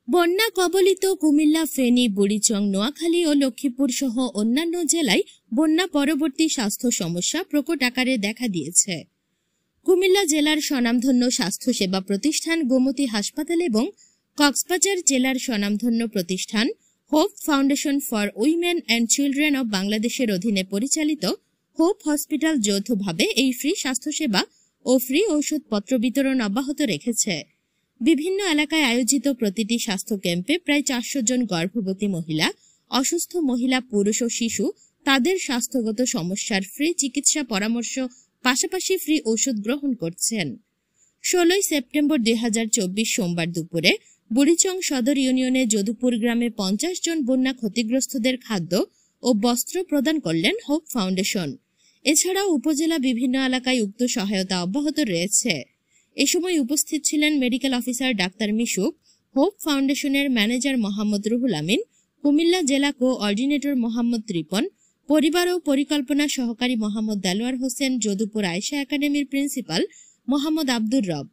বন্যা কবলিত কুমিল্লা, ফেনী, বুড়িচং, নোয়াখালী ও লক্ষ্মীপুর সহ অন্যান্য জেলায় বন্যা পরবর্তী স্বাস্থ্য সমস্যা প্রকট আকারে দেখা দিয়েছে। কুমিল্লা জেলার স্বনামধন্য স্বাস্থ্যসেবা প্রতিষ্ঠান গোমতী হাসপাতাল এবং কক্সবাজার জেলার স্বনামধন্য প্রতিষ্ঠান hope foundation for women and children of বাংলাদেশের অধীনে পরিচালিত হোপ হসপিটাল যৌথভাবে এই ফ্রি স্বাস্থ্যসেবা ও ফ্রি ঔষধপত্র বিতরণ অব্যাহত রেখেছে। বিভিন্ন এলাকায় আয়োজিত প্রতিটি স্বাস্থ্য ক্যাম্পে প্রায় 400 জন গর্ভবতী মহিলা, অসুস্থ মহিলা, পুরুষ ও শিশু তাদের স্বাস্থ্যগত সমস্যার ফ্রি চিকিৎসা পরামর্শ পাশাপাশি ফ্রি ওষুধ গ্রহণ করছেন। 16 সেপ্টেম্বর 2024 সোমবার দুপুরে বুড়িচং সদর ইউনিয়নে যদুপুর গ্রামে 50 জন বন্যা ক্ষতিগ্রস্তদের খাদ্য ও বস্ত্র প্রদান করলেন হোপ ফাউন্ডেশন। এছাড়াও উপজেলা বিভিন্ন এলাকায় উক্ত সহায়তা অব্যাহত রয়েছে। এ সময় উপস্থিত ছিলেন মেডিকেল অফিসার ডাক্তার মিশুক, হোপ ফাউন্ডেশনের ম্যানেজার মোহাম্মদ রুহুল আমিন, কুমিল্লা জেলা কোঅর্ডিনেটর মোহাম্মদ রিপন, পরিবার ও পরিকল্পনা সহকারী মোহাম্মদ দেলোয়ার হোসেন, যদুপুর আয়েশা একাডেমির প্রিন্সিপাল মোহাম্মদ আব্দুর রব।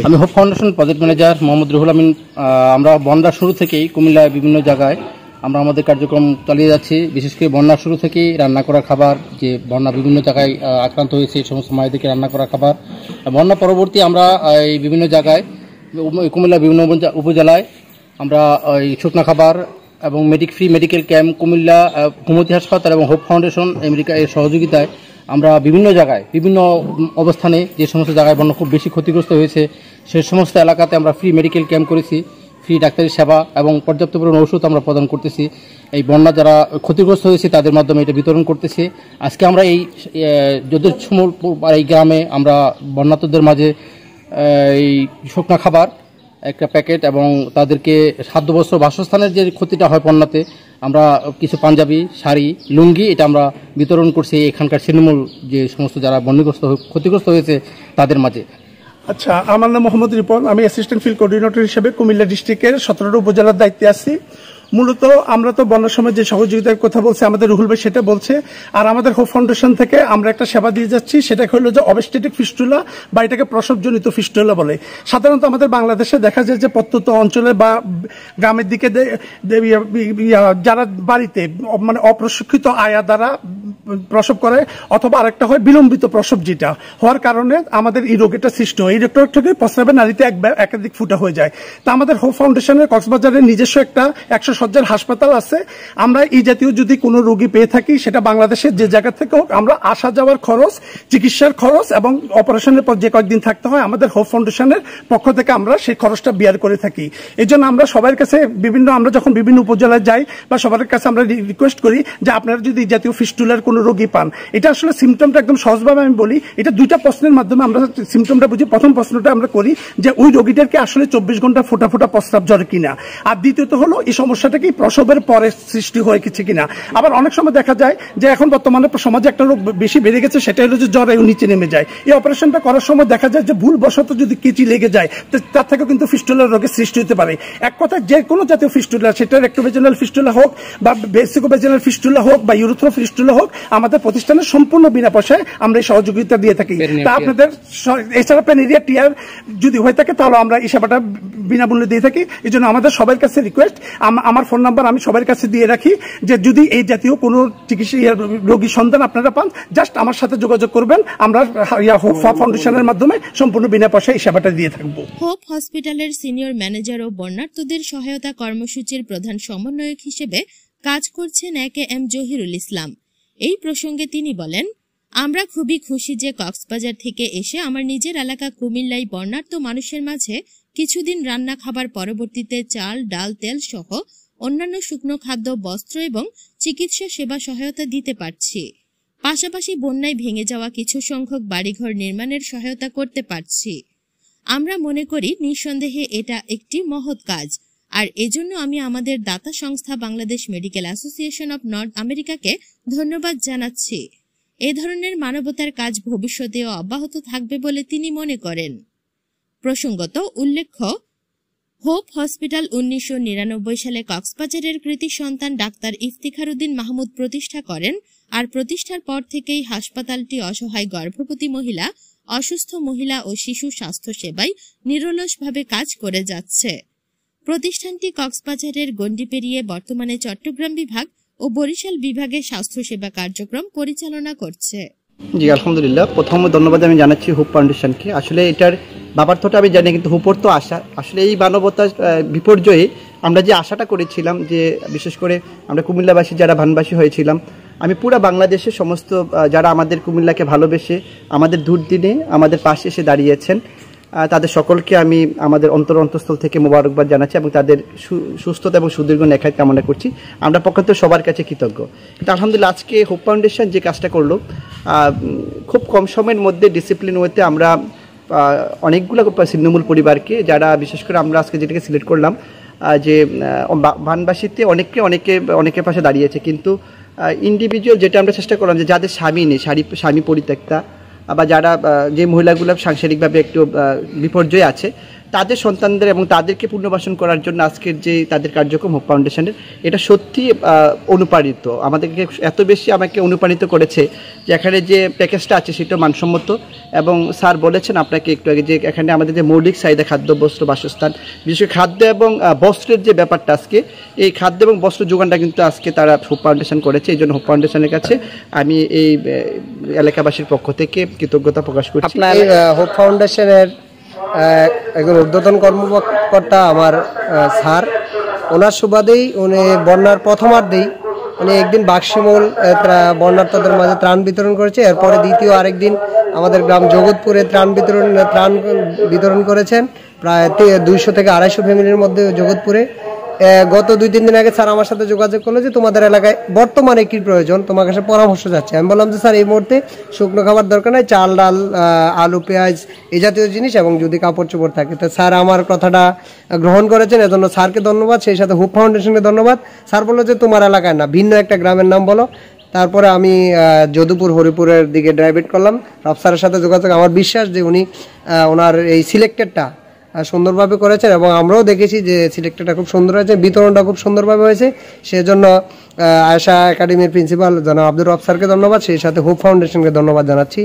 আমি Hope Foundation project manager Mohammad Ruhul Amin. আমরা বন্যার শুরু থেকেই কুমিল্লায় বিভিন্ন জায়গায় আমরা আমাদের কার্যক্রম চালিয়ে যাচ্ছি। বিশেষ করে বন্যার শুরু থেকেই রান্না করা খাবার, যে বন্যা বিভিন্ন জায়গায় আক্রান্ত হয়েছে এই সমস্ত মায়েদেরকে রান্না করা খাবার। বন্যা পরবর্তী আমরা এই বিভিন্ন জায়গায় কুমিল্লার বিভিন্ন উপজেলায় আমরা এই শুকনা খাবার এবং free medical camp Comilla Gomti হাসপাতাল এবং হোপ ফাউন্ডেশন আমেরিকা এর সহযোগিতায় আমরা বিভিন্ন জায়গায় বিভিন্ন অবস্থানে যে সমস্ত জায়গায় বন্যা খুব বেশি ক্ষতিগ্রস্ত হয়েছে সেই সমস্ত এলাকাতে আমরা ফ্রি মেডিকেল ক্যাম্প করেছি। ফ্রি ডাক্তারি সেবা এবং পর্যাপ্ত পরিমাণ ওষুধ আমরা প্রদান করতেছি। এই বন্যা যারা ক্ষতিগ্রস্ত হয়েছে তাদের মাধ্যমে এটা বিতরণ করতেছি। আজকে আমরা এই এই গ্রামে আমরা বন্যার্তদের মাঝে এই শুকনা খাবার একটা প্যাকেট এবং তাদেরকে খাদ্যবস্ত্র বাসস্থানের যে ক্ষতিটা হয় বন্যাতে আমরা কিছু পাঞ্জাবি, শাড়ি, লুঙ্গি এটা আমরা বিতরণ করছি এখানকার তৃণমূল যে সমস্ত যারা বন্যাগ্রস্ত ক্ষতিগ্রস্ত হয়েছে তাদের মাঝে। আচ্ছা, আমার নাম মোহাম্মদ রিপন। আমি অ্যাসিস্ট্যান্ট ফিল্ড কোঅর্ডিনেটর হিসেবে কুমিল্লা ডিস্ট্রিক্টের 17টা উপজেলার দায়িত্বে আছি। মূলত আমরা তো বন্যার সময় যে সহযোগিতার কথা বলছে আমাদের রুহুল ভাই সেটা বলছে, আর আমাদের হোপ ফাউন্ডেশন থেকে আমরা একটা সেবা দিয়ে যাচ্ছি, সেটা হলো যে অবস্টেটিক ফিস্টুলা বা এটাকে প্রসবজনিত ফিস্টুলা বলে। সাধারণত আমাদের বাংলাদেশে দেখা যায় যে প্রত্যন্ত অঞ্চলে বা গ্রামের দিকে যারা বাড়িতে মানে অপ্রশিক্ষিত আয়া দ্বারা প্রসব করে অথবা আরেকটা হয় বিলম্বিত প্রসব, যেটা হওয়ার কারণে আমাদের এই রোগটা সৃষ্টি হয়। এই রোগটা থেকে প্রস্রাবের নালীতে একাধিক ফুটা হয়ে যায়। তা আমাদের হোপ ফাউন্ডেশনের কক্সবাজারের নিজস্ব একটা 100 শয্যার হাসপাতাল আছে। আমরা এই জাতীয় যদি কোনো রোগী পেয়ে থাকি সেটা বাংলাদেশের যে জায়গা থেকে হোক, আমরা আসা যাওয়ার খরচ, চিকিৎসার খরচ এবং অপারেশনের পর যে কয়েকদিন থাকতে হয় আমাদের হোপ ফাউন্ডেশনের পক্ষ থেকে আমরা সেই খরচটা বিয়ার করে থাকি। এই জন্য আমরা সবার কাছে আমরা যখন বিভিন্ন উপজেলায় যাই বা সবার কাছে আমরা রিকোয়েস্ট করি যে আপনারা যদি এই জাতীয় ফিস্টুলার কোনো রোগী পান, এটা আসলে সিমটমটা একদম সহজভাবে আমি বলি, এটা 2টা প্রশ্নের মাধ্যমে আমরা সিমটমটা বুঝি। প্রথম প্রশ্নটা আমরা করি যে ওই রোগীটার কি আসলে 24 ঘন্টা ফোটা ফোটা প্রস্রাব জ্বরে কিনা, আর দ্বিতীয়ত হলো এই সমস্যাটা কি প্রসবের পরে সৃষ্টি হয়ে গেছে কিনা। আবার অনেক সময় দেখা যায় যে এখন বর্তমানে সমাজে একটা রোগ বেশি বেড়ে গেছে, সেটা হলো যে জ্বরে নিচে নেমে যায়। এই অপারেশনটা করার সময় দেখা যায় যে ভুলবশত যদি কেচি লেগে যায় তার থেকে কিন্তু ফিস্টুলার রোগের সৃষ্টি হতে পারে। এক কথা যে কোনো জাতীয় ফিস্টুলা, সেটা রেক্টোভেজিনাল ফিস্টুলা হোক বা ভেসিকোভেজিনাল ফিস্টুলা হোক বা ইউরোথ্রো ফিস্টুলা হোক, আমাদের প্রতিষ্ঠানে সম্পূর্ণ বিনা পয়সায় আমরা এই সহযোগিতা দিয়ে থাকি। তা আপনাদের এছাড়া প্যানেরিয়া টিয়ার যদি হয়ে থাকে তাহলে আমরা এই সেবাটা বিনামূল্যে দিয়ে থাকি। এই জন্য আমাদের সবার কাছে রিকোয়েস্ট, আমার ফোন নাম্বার আমি সবার কাছে দিয়ে রাখি, যে যদি এই জাতীয় কোনো চিকিৎসা রোগী সন্ধান আপনারা পান, জাস্ট আমার সাথে যোগাযোগ করবেন। আমরা হোপ ফাউন্ডেশনের মাধ্যমে সম্পূর্ণ বিনা পয়সায় এই সেবাটা দিয়ে থাকবো। হোপ হসপিটালের সিনিয়র ম্যানেজার ও বন্যার্তদের সহায়তা কর্মসূচির প্রধান সমন্বয়ক হিসেবে কাজ করছেন AKM জহিরুল ইসলাম। এই প্রসঙ্গে তিনি বলেন, আমরা খুবই খুশি যে কক্সবাজার থেকে এসে আমার নিজের এলাকা কুমিল্লায় বন্যার্ত মানুষের মাঝে কিছুদিন রান্না খাবার, পরবর্তীতে চাল, ডাল, তেল সহ অন্যান্য শুকনো খাদ্য, বস্ত্র এবং চিকিৎসা সেবা সহায়তা দিতে পারছি। পাশাপাশি বন্যায় ভেঙে যাওয়া কিছু সংখ্যক বাড়িঘর নির্মাণের সহায়তা করতে পারছি। আমরা মনে করি নিঃসন্দেহে এটা একটি মহৎ কাজ, আর এজন্য আমি আমাদের দাতা সংস্থা Bangladesh medical association of north আমেরিকাকে ধন্যবাদ জানাচ্ছি। এ ধরনের মানবতার কাজ ভবিষ্যতেও অব্যাহত থাকবে বলে তিনি মনে করেন। প্রসঙ্গত উল্লেখ্য, হোপ হসপিটাল 1999 সালে কক্সবাজারের কৃতি সন্তান ডাক্তার ইফতিখার উদ্দিন মাহমুদ প্রতিষ্ঠা করেন, আর প্রতিষ্ঠার পর থেকেই হাসপাতালটি অসহায় গর্ভবতী মহিলা, অসুস্থ মহিলা ও শিশু স্বাস্থ্য সেবায় নিরলসভাবে কাজ করে যাচ্ছে। প্রতিষ্ঠানটি কক্সবাজারের গণ্ডি পেরিয়ে বর্তমানে চট্টগ্রাম বিভাগ ও বরিশাল বিভাগে স্বাস্থ্যসেবা কার্যক্রম পরিচালনা করছে। জি আলহামদুলিল্লাহ, প্রথমে ধন্যবাদ আমি জানাচ্ছি হুপ ফাউন্ডেশনকে। আসলে এটার বাবার্থটা আমি জানি, কিন্তু হুপর তো আশা। আসলে এই মানবতার বিপর্যয়ে আমরা যে আশাটা করেছিলাম, যে বিশেষ করে আমরা কুমিল্লাবাসী যারা ভানবাসী হয়েছিলাম, আমি পুরো বাংলাদেশের সমস্ত যারা আমাদের কুমিল্লাকে ভালোবেসে আমাদের দুর্দিনে আমাদের পাশে এসে দাঁড়িয়েছেন, তাদের সকলকে আমি আমাদের অন্তঃস্থল থেকে মোবারকবাদ জানাচ্ছি এবং তাদের সুস্থতা এবং সুদীর্ঘ নেখায় কামনা করছি। আমরা পক্ষে সবার কাছে কৃতজ্ঞ। কিন্তু আলহামদুলিল্লাহ আজকে হুপ ফাউন্ডেশন যে কাজটা করলো, খুব কম সময়ের মধ্যে ডিসিপ্লিন ওয়েতে আমরা অনেকগুলো ছিন্নমূল পরিবারকে, যারা বিশেষ করে আমরা আজকে যেটাকে সিলেক্ট করলাম, যে ভানবাসীতে অনেকের পাশে দাঁড়িয়েছে, কিন্তু ইন্ডিভিজুয়াল যেটা আমরা চেষ্টা করলাম যে যাদের স্বামী নেই, স্বামী পরিত্যক্তা বা যারা যে মহিলাগুলো সাংসারিকভাবে একটু বিপর্যয় আছে, তাদের সন্তানদের এবং তাদেরকে পুনর্বাসন করার জন্য আজকের যে তাদের কার্যক্রম হুপ ফাউন্ডেশনের, এটা সত্যি অনুপ্রাণিত। আমাদেরকে এত বেশি আমাকে অনুপ্রাণিত করেছে যে এখানে যে প্যাকেজটা আছে সেটা মানসম্মত। এবং স্যার বলেছেন আপনাকে একটু আগে যে এখানে আমাদের যে মৌলিক চাহিদা খাদ্য, বস্ত্র, বাসস্থান, বিশেষ করে খাদ্য এবং বস্ত্রের যে ব্যাপারটা, আজকে এই খাদ্য এবং বস্ত্র যোগানটা কিন্তু আজকে তারা হুপ ফাউন্ডেশন করেছে। এই জন্য হুপ ফাউন্ডেশনের কাছে আমি এই এলাকাবাসীর পক্ষ থেকে কৃতজ্ঞতা প্রকাশ করছি। আপনার হুপ ফাউন্ডেশনের একজন ঊর্ধ্বতন কর্মকর্তা আমার স্যার, ওনার সুবাদেই উনি বন্যার প্রথমার্ধেই উনি একদিন বাক্সিমূল বন্যার্থদের মাঝে ত্রাণ বিতরণ করেছে। এরপরে দ্বিতীয় আরেকদিন আমাদের গ্রাম জগৎপুরে ত্রাণ বিতরণ করেছেন প্রায় 200 থেকে 250 ফ্যামিলির মধ্যে জগৎপুরে। গত 2-3 দিন আগে স্যার আমার সাথে যোগাযোগ করলো যে তোমাদের এলাকায় বর্তমানে কি প্রয়োজন, তোমার কাছে পরামর্শ যাচ্ছে। আমি বললাম যে স্যার এই মুহূর্তে শুকনো খাবার দরকার নাই, চাল ডাল আলু পেঁয়াজ এই জাতীয় জিনিস, এবং যদি কাপড় চোপড় থাকে। তো স্যার আমার কথাটা গ্রহণ করেছেন, এজন্য স্যারকে ধন্যবাদ, সেই সাথে হুপ ফাউন্ডেশনকে ধন্যবাদ। স্যার বললো যে তোমার এলাকায় না, ভিন্ন একটা গ্রামের নাম বলো। তারপরে আমি যদুপুর হরিপুরের দিকে ড্রাইভেট করলাম। রব স্যারের সাথে যোগাযোগ, আমার বিশ্বাস যে উনি ওনার এই সিলেক্টেডটা সুন্দরভাবে করেছেন, এবং আমরাও দেখেছি যে সিলেক্টেডটা খুব সুন্দর হয়েছে, বিতরণটা খুব সুন্দরভাবে হয়েছে। সেজন্য আয়েশা একাডেমির প্রিন্সিপাল জনাব আব্দুর রব স্যারকে ধন্যবাদ, সেই সাথে হুপ ফাউন্ডেশনকে ধন্যবাদ জানাচ্ছি।